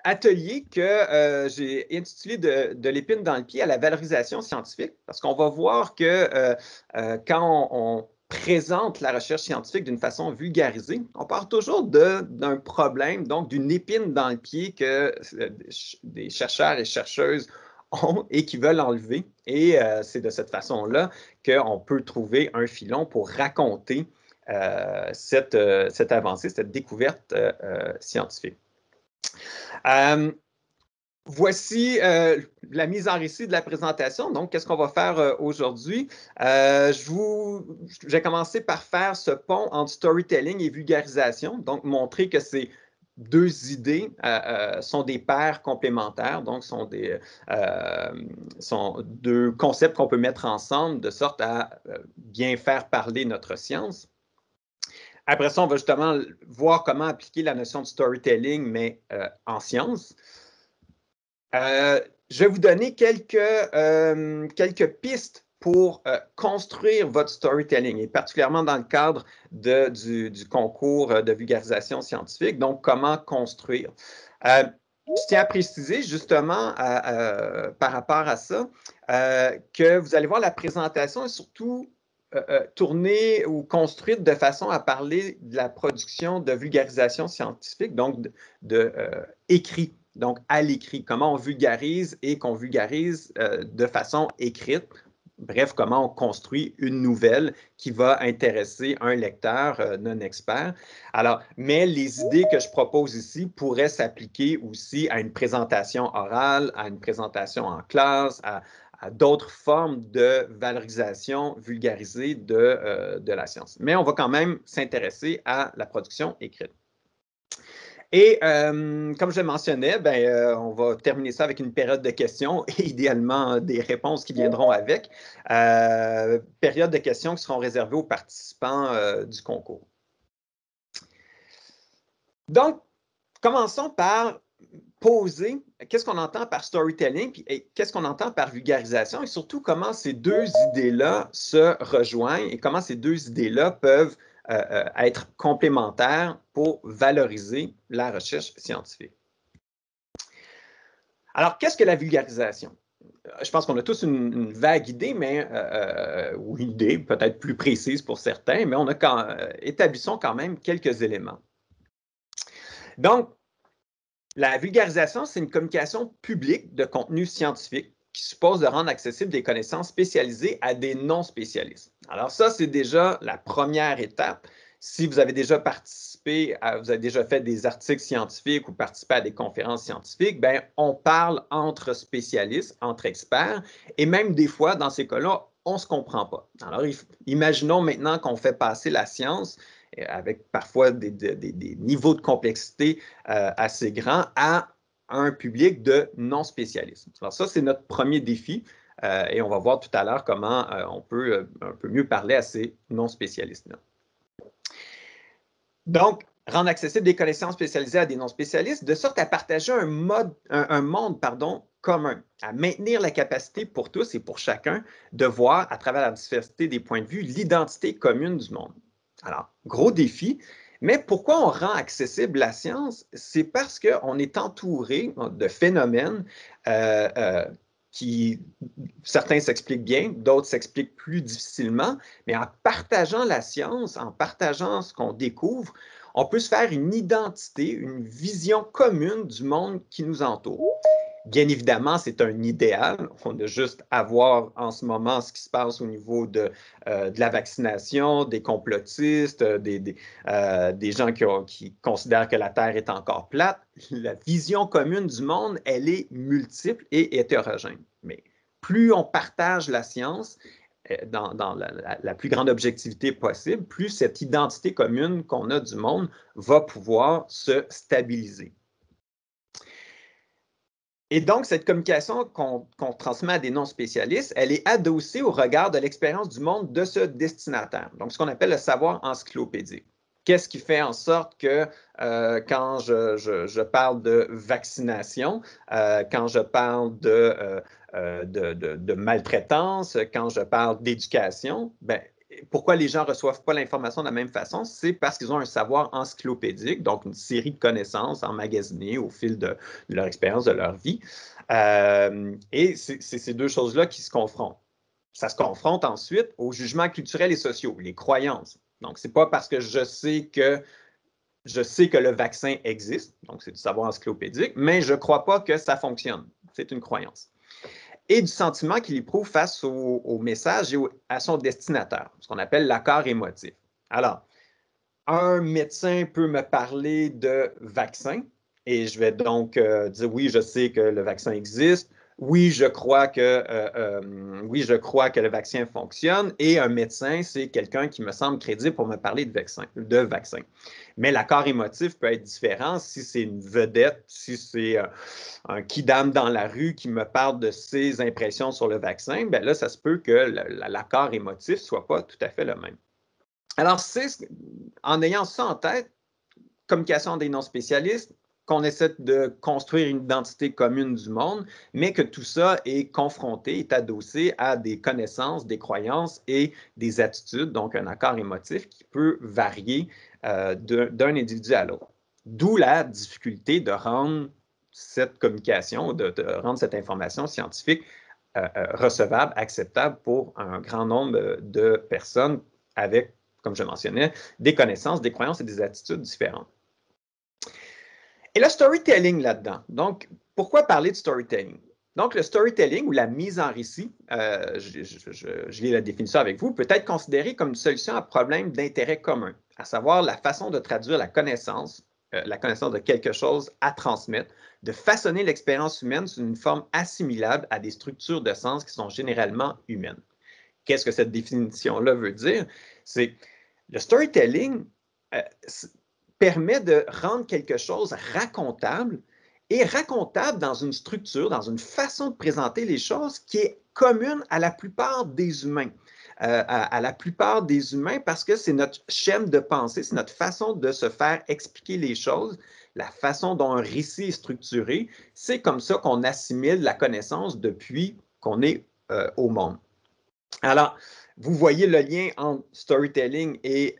atelier que j'ai intitulé de l'épine dans le pied à la valorisation scientifique, parce qu'on va voir que quand on présente la recherche scientifique d'une façon vulgarisée, on part toujours d'un problème, donc d'une épine dans le pied que des chercheurs et chercheuses ont et qui veulent enlever. Et c'est de cette façon-là qu'on peut trouver un filon pour raconter cette avancée, cette découverte scientifique. Voici la mise en récit de la présentation. Donc, qu'est-ce qu'on va faire aujourd'hui? Je vais commencer par faire ce pont entre storytelling et vulgarisation, donc montrer que ces deux idées sont des paires complémentaires, donc sont deux concepts qu'on peut mettre ensemble de sorte à bien faire parler notre science. Après ça, on va justement voir comment appliquer la notion de storytelling, mais en sciences. Je vais vous donner quelques pistes pour construire votre storytelling, et particulièrement dans le cadre du concours de vulgarisation scientifique. Donc, comment construire? Je tiens à préciser justement par rapport à ça que vous allez voir la présentation est surtout tournée ou construite de façon à parler de la production de vulgarisation scientifique, donc écrit. Donc, à l'écrit, comment on vulgarise et qu'on vulgarise de façon écrite. Bref, comment on construit une nouvelle qui va intéresser un lecteur non expert. Alors, mais les idées que je propose ici pourraient s'appliquer aussi à une présentation orale, à une présentation en classe, à d'autres formes de valorisation vulgarisée de la science. Mais on va quand même s'intéresser à la production écrite. Et comme je le mentionnais, on va terminer ça avec une période de questions et idéalement des réponses qui viendront avec. Période de questions qui seront réservées aux participants du concours. Donc, commençons par poser qu'est-ce qu'on entend par storytelling et qu'est-ce qu'on entend par vulgarisation et surtout comment ces deux idées-là se rejoignent et comment ces deux idées-là peuvent être complémentaires pour valoriser la recherche scientifique. Alors, qu'est-ce que la vulgarisation? Je pense qu'on a tous une vague idée, ou une idée peut-être plus précise pour certains, mais établissons quand même quelques éléments. Donc, la vulgarisation, c'est une communication publique de contenu scientifique qui suppose de rendre accessibles des connaissances spécialisées à des non-spécialistes. Alors ça, c'est déjà la première étape. Si vous avez déjà participé, vous avez déjà fait des articles scientifiques ou participé à des conférences scientifiques, on parle entre spécialistes, entre experts, et même des fois, dans ces cas-là, on ne se comprend pas. Alors, imaginons maintenant qu'on fait passer la science avec parfois des niveaux de complexité assez grands à un public de non-spécialistes. Alors ça, c'est notre premier défi et on va voir tout à l'heure comment on peut un peu mieux parler à ces non-spécialistes-là. Donc, rendre accessible des connaissances spécialisées à des non-spécialistes, de sorte à partager un monde commun, à maintenir la capacité pour tous et pour chacun de voir, à travers la diversité des points de vue, l'identité commune du monde. Alors, gros défi, mais pourquoi on rend accessible la science? C'est parce qu'on est entouré de phénomènes qui, certains s'expliquent bien, d'autres s'expliquent plus difficilement, mais en partageant la science, en partageant ce qu'on découvre, on peut se faire une identité, une vision commune du monde qui nous entoure. Bien évidemment, c'est un idéal. On a juste à voir en ce moment ce qui se passe au niveau de la vaccination, des complotistes, des gens qui considèrent que la Terre est encore plate. La vision commune du monde, elle est multiple et hétérogène. Mais plus on partage la science dans la plus grande objectivité possible, plus cette identité commune qu'on a du monde va pouvoir se stabiliser. Et donc, cette communication qu'on transmet à des non-spécialistes, elle est adossée au regard de l'expérience du monde de ce destinataire. Donc, ce qu'on appelle le savoir encyclopédique. Qu'est-ce qui fait en sorte que quand je parle de vaccination, quand je parle de maltraitance, quand je parle d'éducation, pourquoi les gens ne reçoivent pas l'information de la même façon? C'est parce qu'ils ont un savoir encyclopédique, donc une série de connaissances emmagasinées au fil de leur expérience, de leur vie. Et c'est ces deux choses-là qui se confrontent. Ça se confronte ensuite aux jugements culturels et sociaux, les croyances. Donc, ce n'est pas parce que je sais que le vaccin existe, donc c'est du savoir encyclopédique, mais je ne crois pas que ça fonctionne. C'est une croyance. Et du sentiment qu'il éprouve face au message et à son destinataire, ce qu'on appelle l'accord émotif. Alors, un médecin peut me parler de vaccin et je vais donc dire oui, je sais que le vaccin existe. Oui, je crois que le vaccin fonctionne. Et un médecin, c'est quelqu'un qui me semble crédible pour me parler de vaccin. Mais l'accord émotif peut être différent si c'est une vedette, si c'est un kidam dans la rue qui me parle de ses impressions sur le vaccin. Bien là, ça se peut que l'accord émotif ne soit pas tout à fait le même. Alors, c'est en ayant ça en tête, communication des non-spécialistes, qu'on essaie de construire une identité commune du monde, mais que tout ça est confronté, est adossé à des connaissances, des croyances et des attitudes, donc un accord émotif qui peut varier d'un individu à l'autre. D'où la difficulté de rendre cette communication, de rendre cette information scientifique recevable, acceptable pour un grand nombre de personnes avec, comme je mentionnais, des connaissances, des croyances et des attitudes différentes. Et le storytelling là-dedans. Donc, pourquoi parler de storytelling? Donc, le storytelling ou la mise en récit, je lis la définition avec vous, peut être considéré comme une solution à un problème d'intérêt commun, à savoir la façon de traduire la connaissance de quelque chose à transmettre, de façonner l'expérience humaine sous une forme assimilable à des structures de sens qui sont généralement humaines. Qu'est-ce que cette définition-là veut dire? C'est le storytelling permet de rendre quelque chose racontable et racontable dans une structure, dans une façon de présenter les choses qui est commune à la plupart des humains. À la plupart des humains parce que c'est notre schème de pensée, c'est notre façon de se faire expliquer les choses, la façon dont un récit est structuré. C'est comme ça qu'on assimile la connaissance depuis qu'on est au monde. Alors, vous voyez le lien entre storytelling et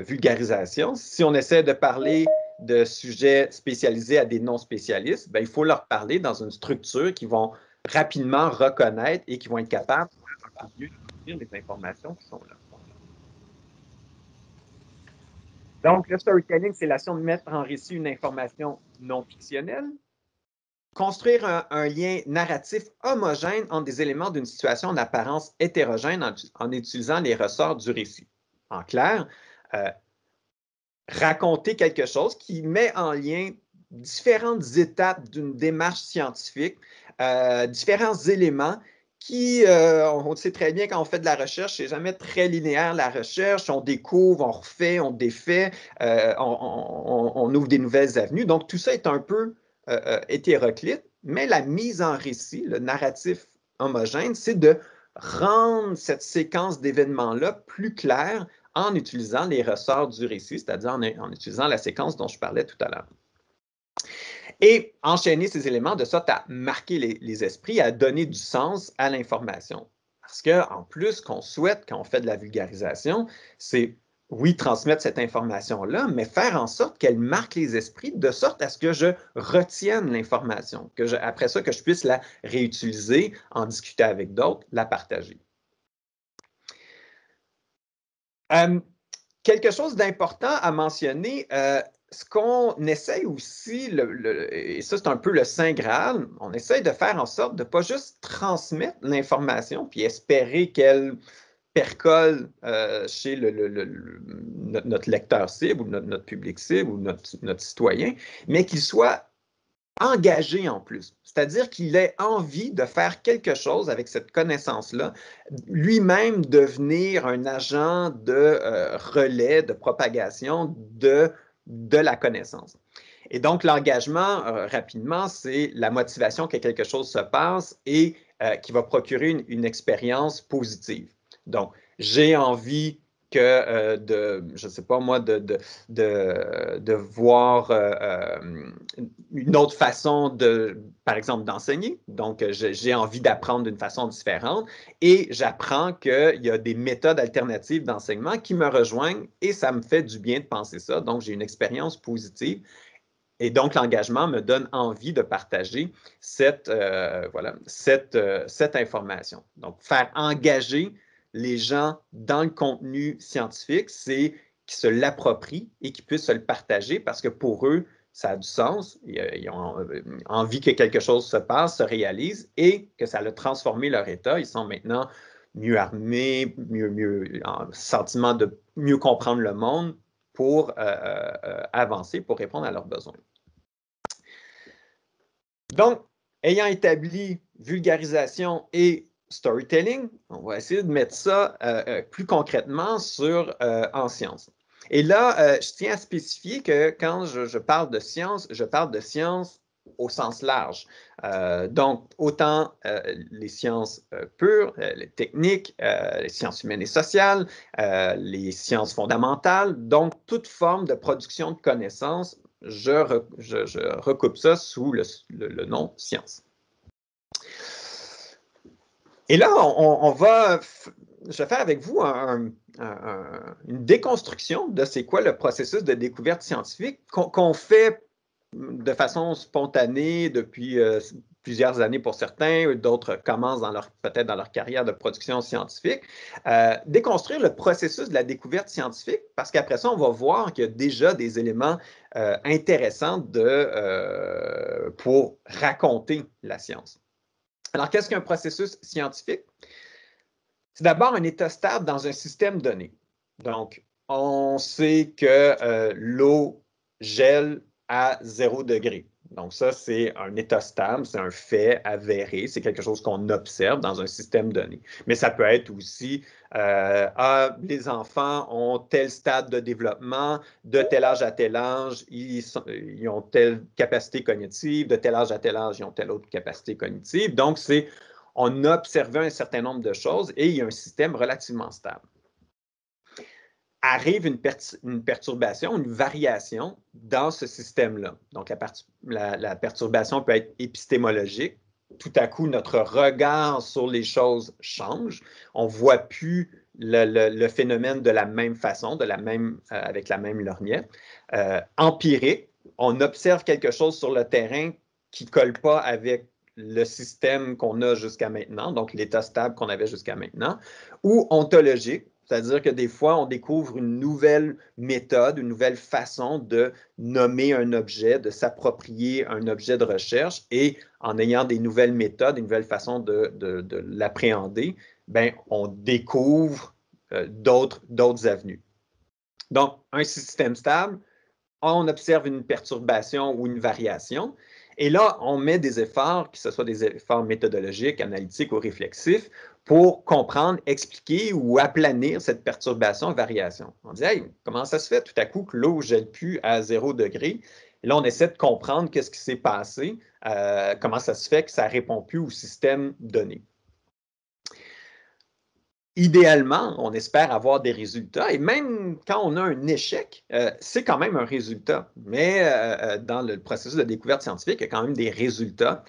vulgarisation. Si on essaie de parler de sujets spécialisés à des non-spécialistes, ben, il faut leur parler dans une structure qu'ils vont rapidement reconnaître et qui vont être capables de mieux définir les informations qui sont là. Donc, le storytelling, c'est l'action de mettre en récit une information non fictionnelle, construire un lien narratif homogène entre des éléments d'une situation d'apparence hétérogène en utilisant les ressorts du récit. En clair, raconter quelque chose qui met en lien différentes étapes d'une démarche scientifique, différents éléments qui, on sait très bien quand on fait de la recherche, c'est jamais très linéaire la recherche, on découvre, on refait, on défait, on ouvre des nouvelles avenues. Donc tout ça est un peu hétéroclite, mais la mise en récit, le narratif homogène, c'est de rendre cette séquence d'événements-là plus claire en utilisant les ressorts du récit, c'est-à-dire en utilisant la séquence dont je parlais tout à l'heure. Et enchaîner ces éléments de sorte à marquer les esprits, à donner du sens à l'information. Parce qu'en plus, qu'on souhaite quand on fait de la vulgarisation, c'est oui, transmettre cette information-là, mais faire en sorte qu'elle marque les esprits de sorte à ce que je retienne l'information, après ça, que je puisse la réutiliser, en discuter avec d'autres, la partager. Quelque chose d'important à mentionner, ce qu'on essaye aussi, et ça c'est un peu le Saint Graal, on essaye de faire en sorte de ne pas juste transmettre l'information puis espérer qu'elle percole chez notre lecteur cible ou notre public cible ou notre citoyen, mais qu'il soit engagé en plus. C'est-à-dire qu'il ait envie de faire quelque chose avec cette connaissance-là, lui-même devenir un agent de relais, de propagation de la connaissance. Et donc, l'engagement, rapidement, c'est la motivation que quelque chose se passe et qui va procurer une expérience positive. Donc, j'ai envie que je ne sais pas moi, de voir une autre façon par exemple, d'enseigner. Donc, j'ai envie d'apprendre d'une façon différente et j'apprends qu'il y a des méthodes alternatives d'enseignement qui me rejoignent et ça me fait du bien de penser ça. Donc, j'ai une expérience positive. Et donc, l'engagement me donne envie de partager cette information. Donc, faire engager les gens dans le contenu scientifique, c'est qu'ils se l'approprient et qu'ils puissent se le partager parce que pour eux, ça a du sens. Ils ont envie que quelque chose se passe, se réalise et que ça a transformé leur état. Ils sont maintenant mieux armés, en sentiment de mieux comprendre le monde pour avancer, pour répondre à leurs besoins. Donc, ayant établi vulgarisation et storytelling, on va essayer de mettre ça plus concrètement en sciences. Et là, je tiens à spécifier que quand je parle de sciences au sens large. Donc, autant les sciences pures, les techniques, les sciences humaines et sociales, les sciences fondamentales, donc toute forme de production de connaissances, je recoupe ça sous le nom science. Et là, je vais faire avec vous une déconstruction de c'est quoi le processus de découverte scientifique qu'on fait de façon spontanée depuis plusieurs années pour certains, d'autres commencent peut-être dans leur carrière de production scientifique. Déconstruire le processus de la découverte scientifique, parce qu'après ça, on va voir qu'il y a déjà des éléments intéressants pour raconter la science. Alors, qu'est-ce qu'un processus scientifique? C'est d'abord un état stable dans un système donné. Donc, on sait que l'eau gèle à 0 degré. Donc, ça, c'est un état stable, c'est un fait avéré, c'est quelque chose qu'on observe dans un système donné. Mais ça peut être aussi, les enfants ont tel stade de développement, de tel âge à tel âge, ils ont telle capacité cognitive, de tel âge à tel âge, ils ont telle autre capacité cognitive. Donc, on a observé un certain nombre de choses et il y a un système relativement stable. Arrive une perturbation, une variation dans ce système-là. Donc, la perturbation peut être épistémologique. Tout à coup, notre regard sur les choses change. On ne voit plus le phénomène de la même façon, avec la même lorgnette. Empirique, on observe quelque chose sur le terrain qui ne colle pas avec le système qu'on a jusqu'à maintenant, donc l'état stable qu'on avait jusqu'à maintenant, ou ontologique, c'est-à-dire que des fois, on découvre une nouvelle méthode, une nouvelle façon de nommer un objet, de s'approprier un objet de recherche et en ayant des nouvelles méthodes, une nouvelle façon de l'appréhender, ben, on découvre d'autres avenues. Donc, un système stable, on observe une perturbation ou une variation. Et là, on met des efforts, que ce soit des efforts méthodologiques, analytiques ou réflexifs, pour comprendre, expliquer ou aplanir cette perturbation, variation. On dit, hey, comment ça se fait tout à coup que l'eau ne gèle plus à 0 degré? Et là, on essaie de comprendre qu'est-ce qui s'est passé, comment ça se fait que ça ne répond plus au système donné. Idéalement, on espère avoir des résultats et même quand on a un échec, c'est quand même un résultat. Mais dans le processus de découverte scientifique, il y a quand même des résultats,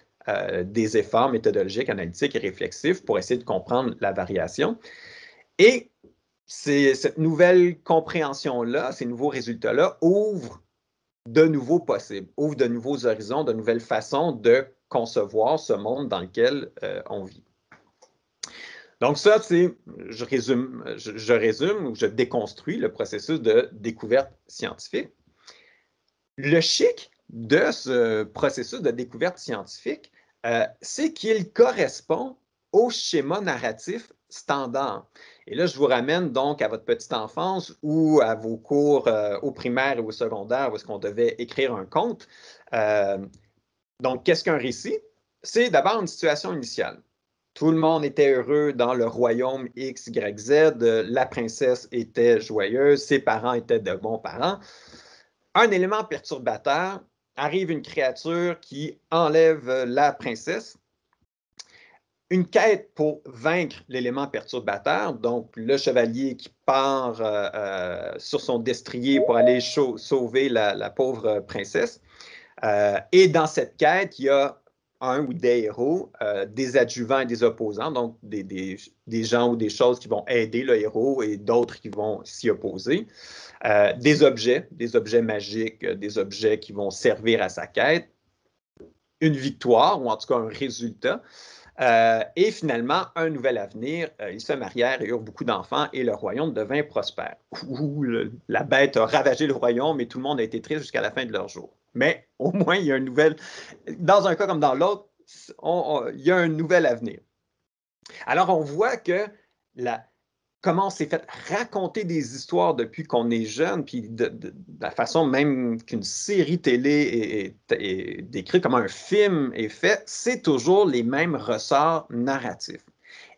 des efforts méthodologiques, analytiques et réflexifs pour essayer de comprendre la variation. Et cette nouvelle compréhension-là, ces nouveaux résultats-là ouvrent de nouveaux possibles, ouvrent de nouveaux horizons, de nouvelles façons de concevoir ce monde dans lequel on vit. Donc ça, je résume ou je déconstruis le processus de découverte scientifique. Le chic de ce processus de découverte scientifique, c'est qu'il correspond au schéma narratif standard. Et là, je vous ramène donc à votre petite enfance ou à vos cours au primaire et au secondaire où est-ce qu'on devait écrire un conte. Donc, qu'est-ce qu'un récit? C'est d'abord une situation initiale. Tout le monde était heureux dans le royaume X, Y, Z. La princesse était joyeuse. Ses parents étaient de bons parents. Un élément perturbateur, arrive une créature qui enlève la princesse. une quête pour vaincre l'élément perturbateur, donc le chevalier qui part sur son destrier pour aller sauver la pauvre princesse. Et dans cette quête, il y a un ou des héros, des adjuvants et des opposants, donc des gens ou des choses qui vont aider le héros et d'autres qui vont s'y opposer. Des objets magiques, des objets qui vont servir à sa quête, une victoire ou en tout cas un résultat. Et finalement, un nouvel avenir. Ils se marièrent et eurent beaucoup d'enfants et le royaume devint prospère. Ouh, la bête a ravagé le royaume et tout le monde a été triste jusqu'à la fin de leur jour. Mais au moins, il y a une nouvelle. Dans un cas comme dans l'autre, il y a un nouvel avenir. Alors, on voit que comment on s'est fait raconter des histoires depuis qu'on est jeune, puis de la façon même qu'une série télé est décrite, comment un film est fait, c'est toujours les mêmes ressorts narratifs.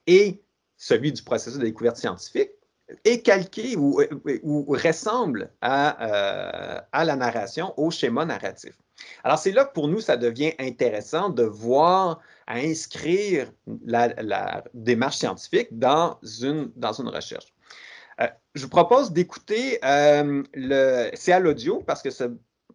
Et celui du processus de découverte scientifique est calqué ou ressemble à la narration, au schéma narratif. Alors, c'est là que pour nous, ça devient intéressant de voir à inscrire la démarche scientifique dans une recherche. Je vous propose d'écouter c'est à l'audio parce que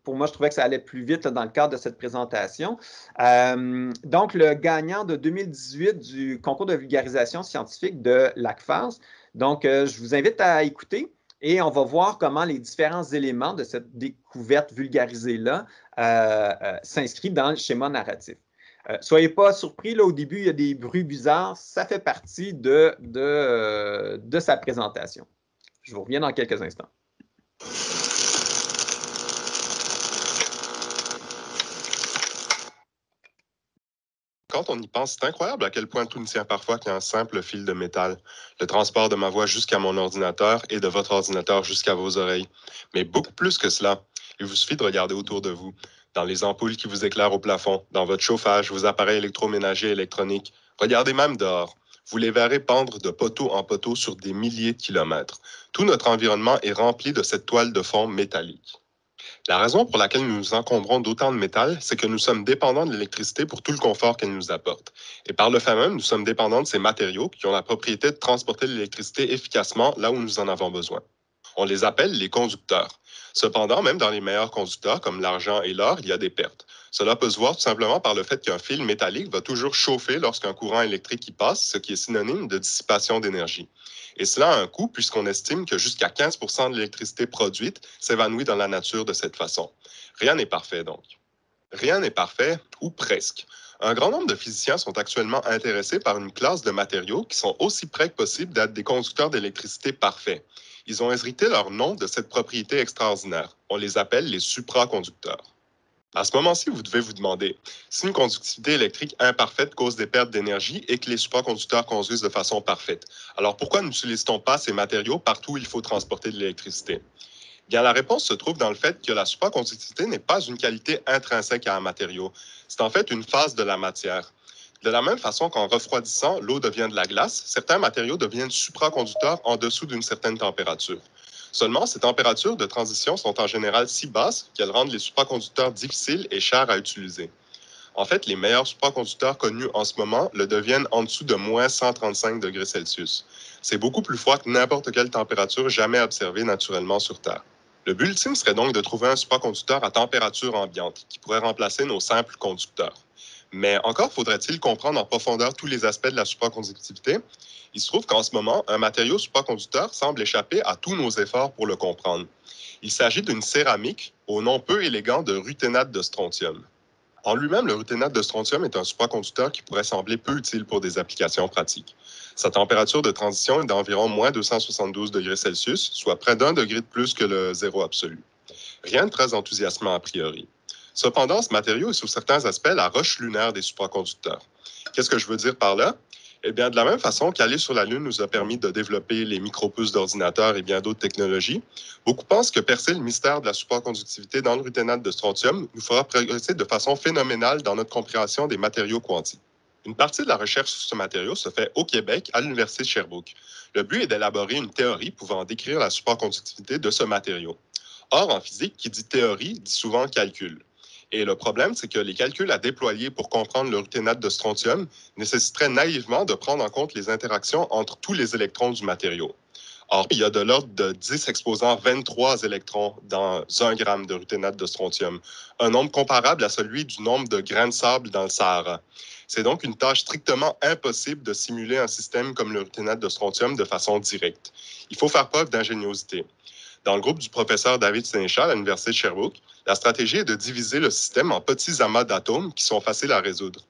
pour moi, je trouvais que ça allait plus vite là, dans le cadre de cette présentation. Donc, le gagnant de 2018 du concours de vulgarisation scientifique de l'ACFAS. Donc, je vous invite à écouter et on va voir comment les différents éléments de cette découverte vulgarisée-là s'inscrivent dans le schéma narratif. Soyez pas surpris, là, au début, il y a des bruits bizarres. Ça fait partie de sa présentation. Je vous reviens dans quelques instants. Quand on y pense, c'est incroyable à quel point tout ne tient parfois qu'à un simple fil de métal. Le transport de ma voix jusqu'à mon ordinateur et de votre ordinateur jusqu'à vos oreilles. Mais beaucoup plus que cela. Il vous suffit de regarder autour de vous, dans les ampoules qui vous éclairent au plafond, dans votre chauffage, vos appareils électroménagers et électroniques. Regardez même dehors. Vous les verrez pendre de poteau en poteau sur des milliers de kilomètres. Tout notre environnement est rempli de cette toile de fond métallique. La raison pour laquelle nous nous encombrons d'autant de métal, c'est que nous sommes dépendants de l'électricité pour tout le confort qu'elle nous apporte. Et par le fait même, nous sommes dépendants de ces matériaux qui ont la propriété de transporter l'électricité efficacement là où nous en avons besoin. On les appelle les conducteurs. Cependant, même dans les meilleurs conducteurs, comme l'argent et l'or, il y a des pertes. Cela peut se voir tout simplement par le fait qu'un fil métallique va toujours chauffer lorsqu'un courant électrique y passe, ce qui est synonyme de dissipation d'énergie. Et cela a un coût puisqu'on estime que jusqu'à 15% de l'électricité produite s'évanouit dans la nature de cette façon. Rien n'est parfait donc. Rien n'est parfait, ou presque. Un grand nombre de physiciens sont actuellement intéressés par une classe de matériaux qui sont aussi près que possible d'être des conducteurs d'électricité parfaits. Ils ont hérité leur nom de cette propriété extraordinaire. On les appelle les supraconducteurs. À ce moment-ci, vous devez vous demander, si une conductivité électrique imparfaite cause des pertes d'énergie et que les supraconducteurs conduisent de façon parfaite, alors pourquoi n'utilise-t-on pas ces matériaux partout où il faut transporter de l'électricité? Bien, la réponse se trouve dans le fait que la supraconductivité n'est pas une qualité intrinsèque à un matériau. C'est en fait une phase de la matière. De la même façon qu'en refroidissant, l'eau devient de la glace, certains matériaux deviennent supraconducteurs en dessous d'une certaine température. Seulement, ces températures de transition sont en général si basses qu'elles rendent les supraconducteurs difficiles et chers à utiliser. En fait, les meilleurs supraconducteurs connus en ce moment le deviennent en dessous de moins 135 degrés Celsius. C'est beaucoup plus froid que n'importe quelle température jamais observée naturellement sur Terre. Le but ultime serait donc de trouver un supraconducteur à température ambiante qui pourrait remplacer nos simples conducteurs. Mais encore faudrait-il comprendre en profondeur tous les aspects de la supraconductivité. Il se trouve qu'en ce moment, un matériau supraconducteur semble échapper à tous nos efforts pour le comprendre. Il s'agit d'une céramique au nom peu élégant de ruthénate de strontium. En lui-même, le ruthénate de strontium est un supraconducteur qui pourrait sembler peu utile pour des applications pratiques. Sa température de transition est d'environ moins 272 degrés Celsius, soit près d'1 degré de plus que le zéro absolu. Rien de très enthousiasmant a priori. Cependant, ce matériau est sous certains aspects la roche lunaire des supraconducteurs. Qu'est-ce que je veux dire par là? Eh bien, de la même façon qu'aller sur la Lune nous a permis de développer les micropuces d'ordinateurs et bien d'autres technologies, beaucoup pensent que percer le mystère de la supraconductivité dans le ruthénate de strontium nous fera progresser de façon phénoménale dans notre compréhension des matériaux quantiques. Une partie de la recherche sur ce matériau se fait au Québec, à l'Université de Sherbrooke. Le but est d'élaborer une théorie pouvant décrire la supraconductivité de ce matériau. Or, en physique, qui dit théorie, dit souvent calcul. Et le problème, c'est que les calculs à déployer pour comprendre le ruténate de strontium nécessiteraient naïvement de prendre en compte les interactions entre tous les électrons du matériau. Or, il y a de l'ordre de 10 exposant 23 électrons dans 1 gramme de ruténate de strontium, un nombre comparable à celui du nombre de grains de sable dans le Sahara. C'est donc une tâche strictement impossible de simuler un système comme le ruténate de strontium de façon directe. Il faut faire preuve d'ingéniosité. Dans le groupe du professeur David Sénéchal à l'Université de Sherbrooke, la stratégie est de diviser le système en petits amas d'atomes qui sont faciles à résoudre.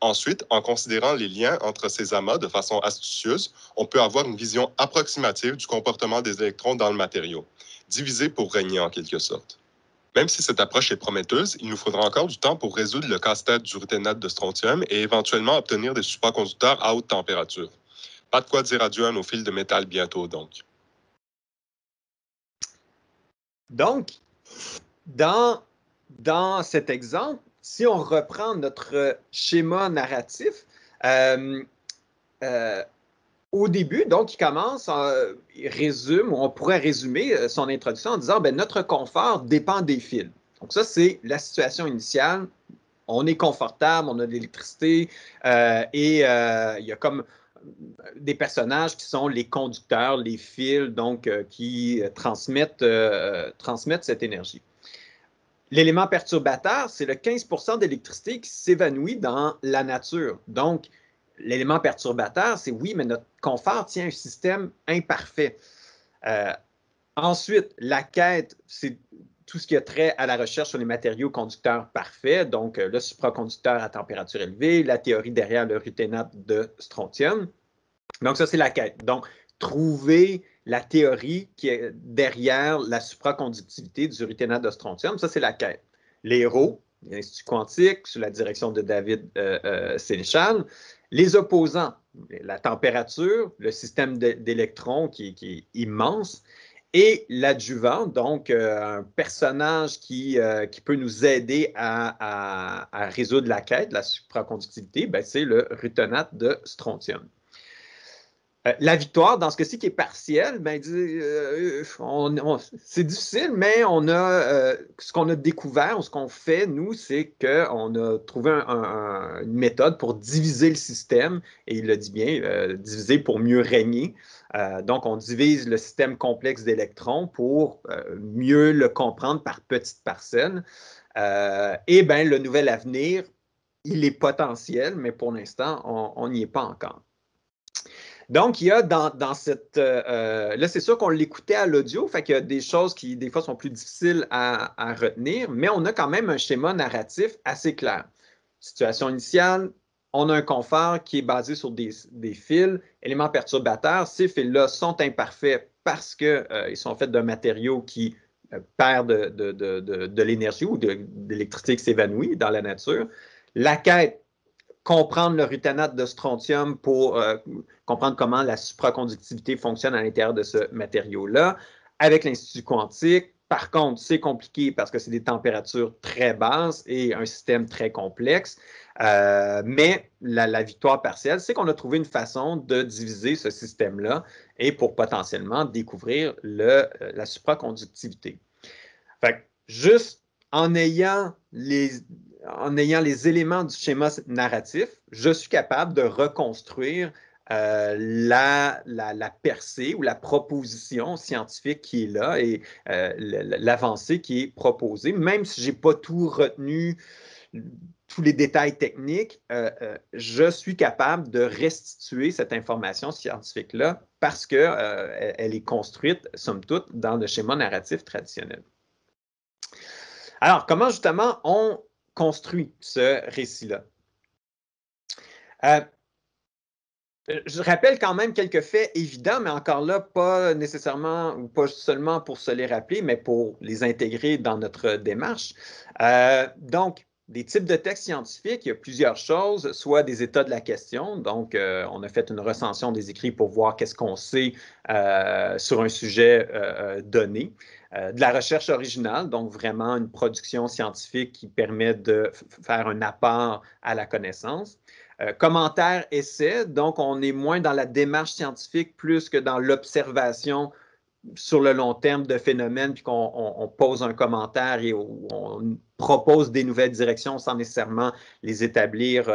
Ensuite, en considérant les liens entre ces amas de façon astucieuse, on peut avoir une vision approximative du comportement des électrons dans le matériau, diviser pour régner en quelque sorte. Même si cette approche est prometteuse, il nous faudra encore du temps pour résoudre le casse-tête du ruténate de strontium et éventuellement obtenir des supraconducteurs à haute température. Pas de quoi dire adieu à nos fils de métal bientôt, donc. Donc, dans cet exemple, si on reprend notre schéma narratif, au début, donc, il commence, il résume, ou on pourrait résumer son introduction en disant notre confort dépend des fils. Donc, ça, c'est la situation initiale. On est confortable, on a de l'électricité et il y a comme des personnages qui sont les conducteurs, les fils, donc qui transmettent cette énergie. L'élément perturbateur, c'est le 15% d'électricité qui s'évanouit dans la nature. Donc, l'élément perturbateur, c'est oui, mais notre confort tient un système imparfait. Ensuite, la quête, c'est tout ce qui a trait à la recherche sur les matériaux conducteurs parfaits, donc le supraconducteur à température élevée, la théorie derrière le ruténate de strontium. Donc, ça, c'est la quête. Donc, trouver la théorie qui est derrière la supraconductivité du ruténate de strontium, ça, c'est la quête. Les héros, l'Institut quantique, sous la direction de David Sénéchal. Les opposants, la température, le système d'électrons qui est immense, et l'adjuvant, donc un personnage qui peut nous aider à résoudre la quête, la supraconductivité, c'est le ruténate de strontium. La victoire, dans ce cas-ci, qui est partielle, c'est difficile, mais on a ce qu'on a découvert ou ce qu'on fait, nous, c'est qu'on a trouvé une méthode pour diviser le système, et il le dit bien, diviser pour mieux régner. Donc, on divise le système complexe d'électrons pour mieux le comprendre par petites parcelles. Et bien, le nouvel avenir, il est potentiel, mais pour l'instant, on n'y est pas encore. Donc, il y a dans cette... là, c'est sûr qu'on l'écoutait à l'audio, fait qu'il y a des choses qui, des fois, sont plus difficiles à retenir, mais on a quand même un schéma narratif assez clair. Situation initiale, on a un confort qui est basé sur des fils, éléments perturbateurs. Ces fils-là sont imparfaits parce qu'ils sont faits d'un matériau qui perd de l'énergie ou de l'électricité qui s'évanouit dans la nature. La quête, comprendre le ruténate de strontium pour comprendre comment la supraconductivité fonctionne à l'intérieur de ce matériau-là. Avec l'Institut quantique, par contre, c'est compliqué parce que c'est des températures très basses et un système très complexe. Mais la victoire partielle, c'est qu'on a trouvé une façon de diviser ce système-là et pour potentiellement découvrir la supraconductivité. Fait que juste en ayant les éléments du schéma narratif, je suis capable de reconstruire la percée ou la proposition scientifique qui est là et l'avancée qui est proposée. Même si je n'ai pas tout retenu, tous les détails techniques, je suis capable de restituer cette information scientifique-là parce qu'elle est construite, somme toute, dans le schéma narratif traditionnel. Alors, comment justement on construit ce récit-là? Je rappelle quand même quelques faits évidents, mais encore là, pas nécessairement ou pas seulement pour se les rappeler, mais pour les intégrer dans notre démarche. Donc, des types de textes scientifiques, il y a plusieurs choses, soit des états de la question, donc on a fait une recension des écrits pour voir qu'est-ce qu'on sait sur un sujet donné. De la recherche originale, donc vraiment une production scientifique qui permet de faire un apport à la connaissance. Commentaire, essai, donc on est moins dans la démarche scientifique plus que dans l'observation sur le long terme de phénomènes, puis qu'on pose un commentaire et on propose des nouvelles directions sans nécessairement les établir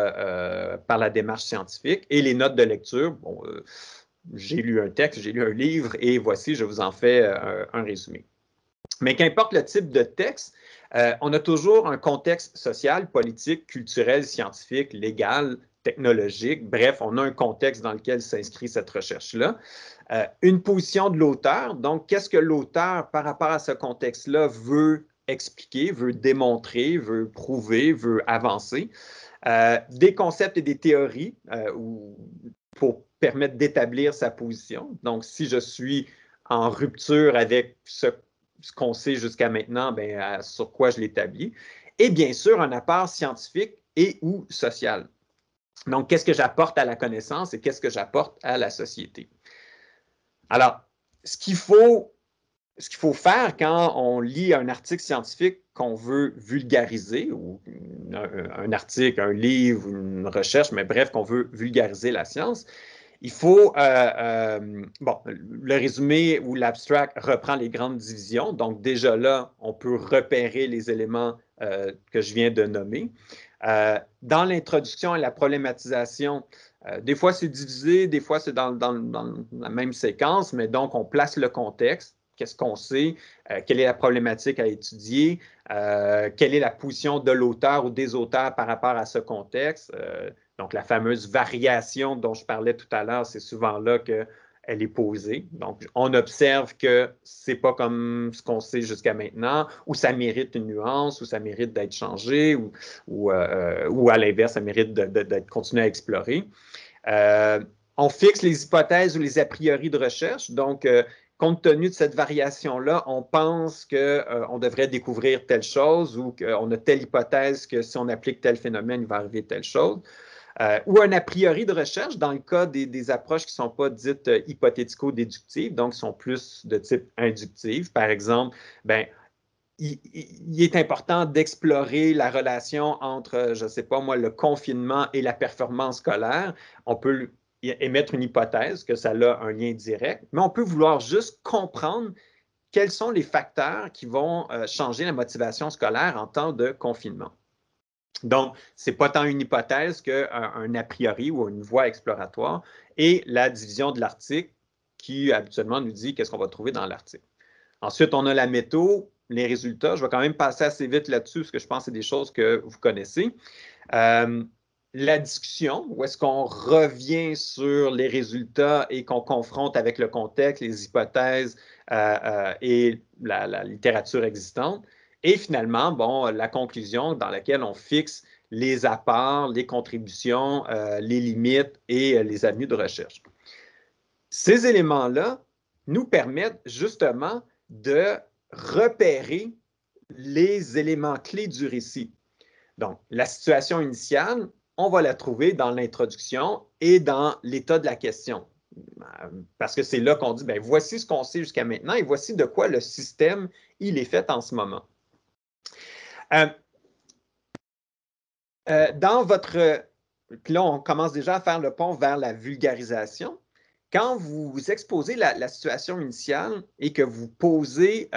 par la démarche scientifique. Et les notes de lecture, bon, j'ai lu un texte, j'ai lu un livre, et voici, je vous en fais un résumé. Mais qu'importe le type de texte, on a toujours un contexte social, politique, culturel, scientifique, légal, technologique. Bref, on a un contexte dans lequel s'inscrit cette recherche-là. Une position de l'auteur, donc qu'est-ce que l'auteur, par rapport à ce contexte-là, veut expliquer, veut démontrer, veut prouver, veut avancer. Des concepts et des théories pour permettre d'établir sa position. Donc, si je suis en rupture avec ce qu'on sait jusqu'à maintenant, bien, sur quoi je l'établis. Et bien sûr, un apport scientifique et ou social. Donc, qu'est-ce que j'apporte à la connaissance et qu'est-ce que j'apporte à la société? Alors, ce qu'il faut faire quand on lit un article scientifique qu'on veut vulgariser, ou un article, un livre, une recherche, mais bref, qu'on veut vulgariser la science, il faut, bon, le résumé ou l'abstract reprend les grandes divisions. Donc, déjà là, on peut repérer les éléments que je viens de nommer. Dans l'introduction et la problématisation, des fois, c'est divisé, des fois, c'est dans la même séquence, mais donc, on place le contexte. Qu'est-ce qu'on sait? Quelle est la problématique à étudier? Quelle est la position de l'auteur ou des auteurs par rapport à ce contexte? Donc, la fameuse variation dont je parlais tout à l'heure, c'est souvent là qu'elle est posée. Donc, on observe que ce n'est pas comme ce qu'on sait jusqu'à maintenant, ou ça mérite une nuance, ou ça mérite d'être changé, ou à l'inverse, ça mérite d'être continué à explorer. On fixe les hypothèses ou les a priori de recherche. Donc, compte tenu de cette variation-là, on pense qu'on devrait découvrir telle chose ou qu'on a telle hypothèse que si on applique tel phénomène, il va arriver telle chose. Ou un a priori de recherche dans le cas des approches qui ne sont pas dites hypothético-déductives, donc qui sont plus de type inductif. Par exemple, ben, il est important d'explorer la relation entre, je ne sais pas moi, le confinement et la performance scolaire. On peut émettre une hypothèse que ça a un lien direct, mais on peut vouloir juste comprendre quels sont les facteurs qui vont changer la motivation scolaire en temps de confinement. Donc, ce n'est pas tant une hypothèse qu'un a priori ou une voie exploratoire, et la division de l'article qui habituellement nous dit qu'est-ce qu'on va trouver dans l'article. Ensuite, on a la méthode, les résultats. Je vais quand même passer assez vite là-dessus parce que je pense que c'est des choses que vous connaissez. La discussion, où est-ce qu'on revient sur les résultats et qu'on confronte avec le contexte, les hypothèses et la littérature existante. Et finalement, bon, la conclusion dans laquelle on fixe les apports, les contributions, les limites et les avenues de recherche. Ces éléments-là nous permettent justement de repérer les éléments clés du récit. Donc, la situation initiale, on va la trouver dans l'introduction et dans l'état de la question. Parce que c'est là qu'on dit, bien, voici ce qu'on sait jusqu'à maintenant et voici de quoi le système, il est fait en ce moment. Dans votre... Puis là, on commence déjà à faire le pont vers la vulgarisation. Quand vous exposez la situation initiale et que vous posez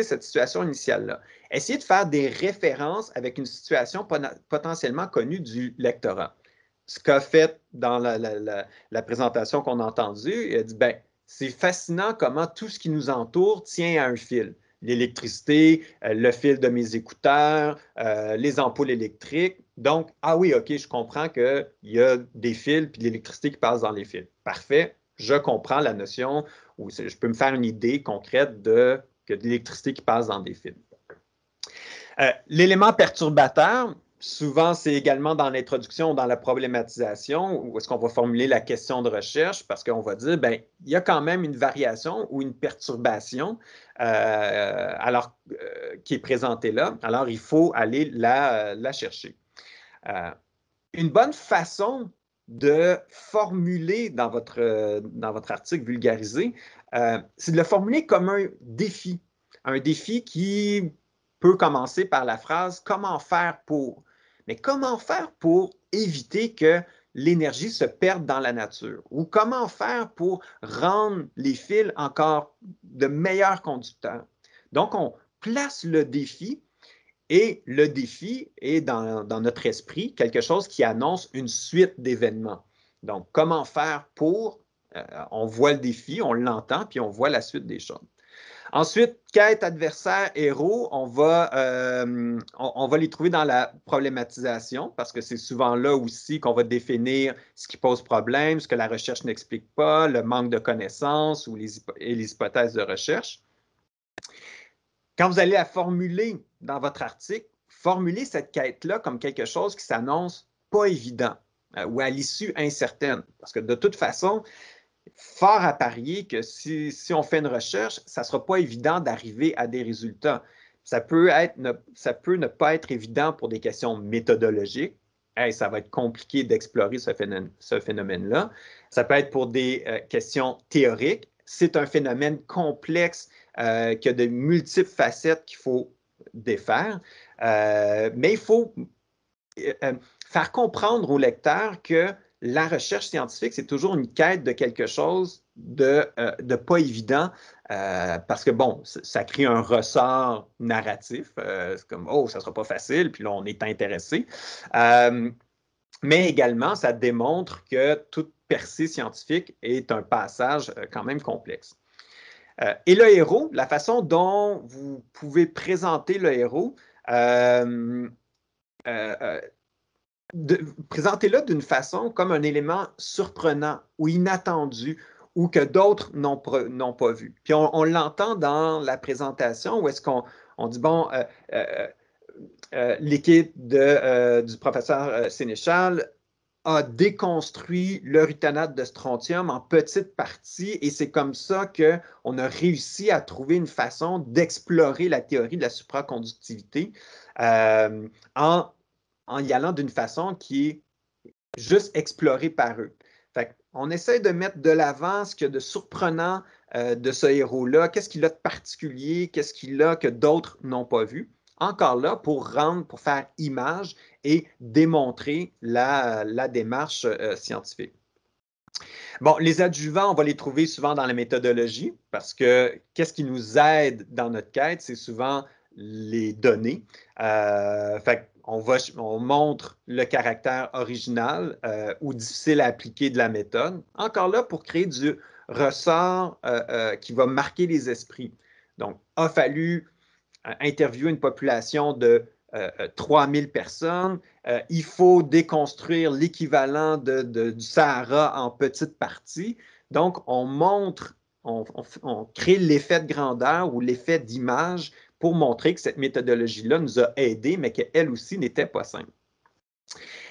cette situation initiale-là, essayez de faire des références avec une situation potentiellement connue du lectorat. Ce qu'a fait dans la présentation qu'on a entendue, il a dit, ben, c'est fascinant comment tout ce qui nous entoure tient à un fil. L'électricité, le fil de mes écouteurs, les ampoules électriques. Donc, ah oui, OK, je comprends qu'il y a des fils et de l'électricité qui passe dans les fils. Parfait, je comprends la notion, ou je peux me faire une idée concrète de l'électricité qui passe dans des fils. L'élément perturbateur, souvent, c'est également dans l'introduction, dans la problématisation, où est-ce qu'on va formuler la question de recherche, parce qu'on va dire, bien, il y a quand même une variation ou une perturbation qui est présentée là. Alors, il faut aller la chercher. Une bonne façon de formuler dans votre article vulgarisé, c'est de le formuler comme un défi. Un défi qui peut commencer par la phrase « Comment faire pour ». Mais comment faire pour éviter que l'énergie se perde dans la nature? Ou comment faire pour rendre les fils encore de meilleurs conducteurs? Donc, on place le défi et le défi est dans notre esprit quelque chose qui annonce une suite d'événements. Donc, comment faire pour, on voit le défi, on l'entend, puis on voit la suite des choses. Ensuite, quête, adversaire, héros, on va les trouver dans la problématisation parce que c'est souvent là aussi qu'on va définir ce qui pose problème, ce que la recherche n'explique pas, le manque de connaissances ou les hypothèses de recherche. Quand vous allez la formuler dans votre article, formulez cette quête-là comme quelque chose qui s'annonce pas évident ou à l'issue incertaine. Parce que de toute façon, fort à parier que si on fait une recherche, ça ne sera pas évident d'arriver à des résultats. Ça peut ne pas être évident pour des questions méthodologiques. Hey, ça va être compliqué d'explorer ce phénomène-là. Ça peut être pour des questions théoriques. C'est un phénomène complexe qui a de multiples facettes qu'il faut défaire. Mais il faut faire comprendre au lecteur que la recherche scientifique, c'est toujours une quête de quelque chose de pas évident parce que, bon, ça crée un ressort narratif. C'est comme, oh, ça ne sera pas facile, puis là, on est intéressé. Mais également, ça démontre que toute percée scientifique est un passage quand même complexe. Et le héros, la façon dont vous pouvez présenter le héros, présentez-le d'une façon comme un élément surprenant ou inattendu ou que d'autres n'ont pas vu. Puis on l'entend dans la présentation où est-ce qu'on dit, bon, l'équipe du professeur Sénéchal a déconstruit le rutanate de strontium en petites parties et c'est comme ça qu'on a réussi à trouver une façon d'explorer la théorie de la supraconductivité en y allant d'une façon qui est juste explorée par eux. Fait on essaie de mettre de l'avant ce qu'il y a de surprenant de ce héros-là, qu'est-ce qu'il a de particulier, qu'est-ce qu'il a que d'autres n'ont pas vu. Encore là, pour faire image et démontrer la démarche scientifique. Bon, les adjuvants, on va les trouver souvent dans la méthodologie parce que qu'est-ce qui nous aide dans notre quête? C'est souvent les données. On montre le caractère original ou difficile à appliquer de la méthode. Encore là, pour créer du ressort qui va marquer les esprits. Donc, il a fallu interviewer une population de 3000 personnes. Il faut déconstruire l'équivalent du Sahara en petites parties. Donc, on montre, on crée l'effet de grandeur ou l'effet d'image pour montrer que cette méthodologie-là nous a aidés, mais qu'elle aussi n'était pas simple.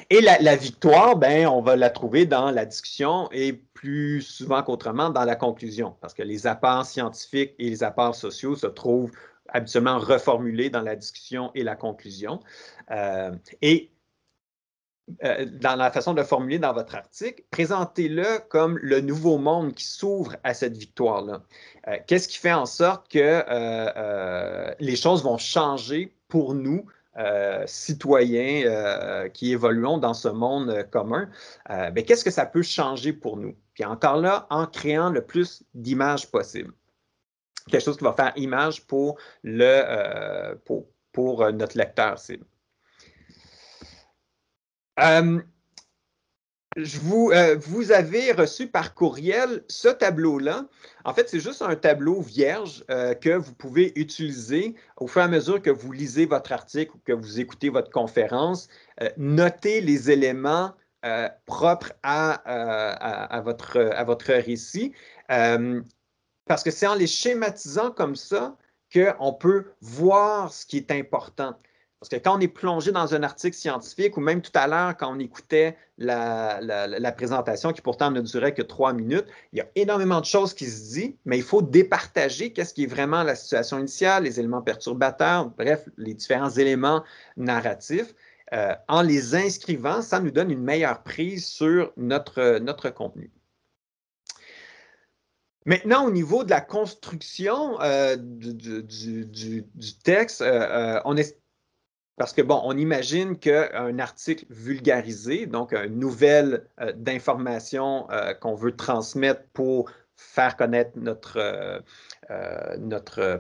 Et la victoire, ben, on va la trouver dans la discussion et plus souvent qu'autrement dans la conclusion, parce que les apports scientifiques et les apports sociaux se trouvent habituellement reformulés dans la discussion et la conclusion. Dans la façon de le formuler dans votre article, présentez-le comme le nouveau monde qui s'ouvre à cette victoire-là. Qu'est-ce qui fait en sorte que les choses vont changer pour nous, citoyens qui évoluons dans ce monde commun? Qu'est-ce que ça peut changer pour nous? Puis encore là, en créant le plus d'images possible. Quelque chose qui va faire image pour notre lecteur cible. Vous avez reçu par courriel ce tableau-là. En fait, c'est juste un tableau vierge que vous pouvez utiliser au fur et à mesure que vous lisez votre article ou que vous écoutez votre conférence. Notez les éléments propres à votre récit. Parce que c'est en les schématisant comme ça qu'on peut voir ce qui est important. Parce que quand on est plongé dans un article scientifique, ou même tout à l'heure, quand on écoutait la présentation, qui pourtant ne durait que 3 minutes, il y a énormément de choses qui se disent, mais il faut départager qu'est-ce qui est vraiment la situation initiale, les éléments perturbateurs, bref, les différents éléments narratifs. En les inscrivant, ça nous donne une meilleure prise sur notre contenu. Maintenant, au niveau de la construction du texte, Parce que, bon, on imagine qu'un article vulgarisé, donc une nouvelle d'information qu'on veut transmettre pour faire connaître notre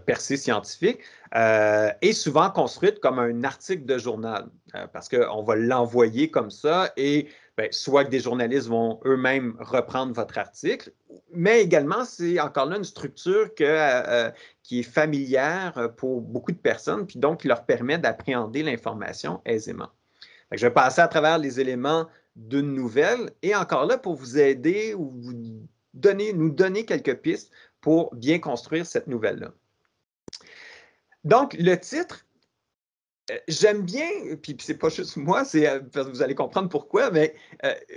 percée scientifique, est souvent construite comme un article de journal, parce qu'on va l'envoyer comme ça et bien, soit que des journalistes vont eux-mêmes reprendre votre article, mais également, c'est encore là une structure qui est familière pour beaucoup de personnes, puis donc qui leur permet d'appréhender l'information aisément. Fait que je vais passer à travers les éléments d'une nouvelle et encore là pour vous aider ou nous donner quelques pistes pour bien construire cette nouvelle-là. Donc, le titre, j'aime bien, puis c'est pas juste moi, vous allez comprendre pourquoi, mais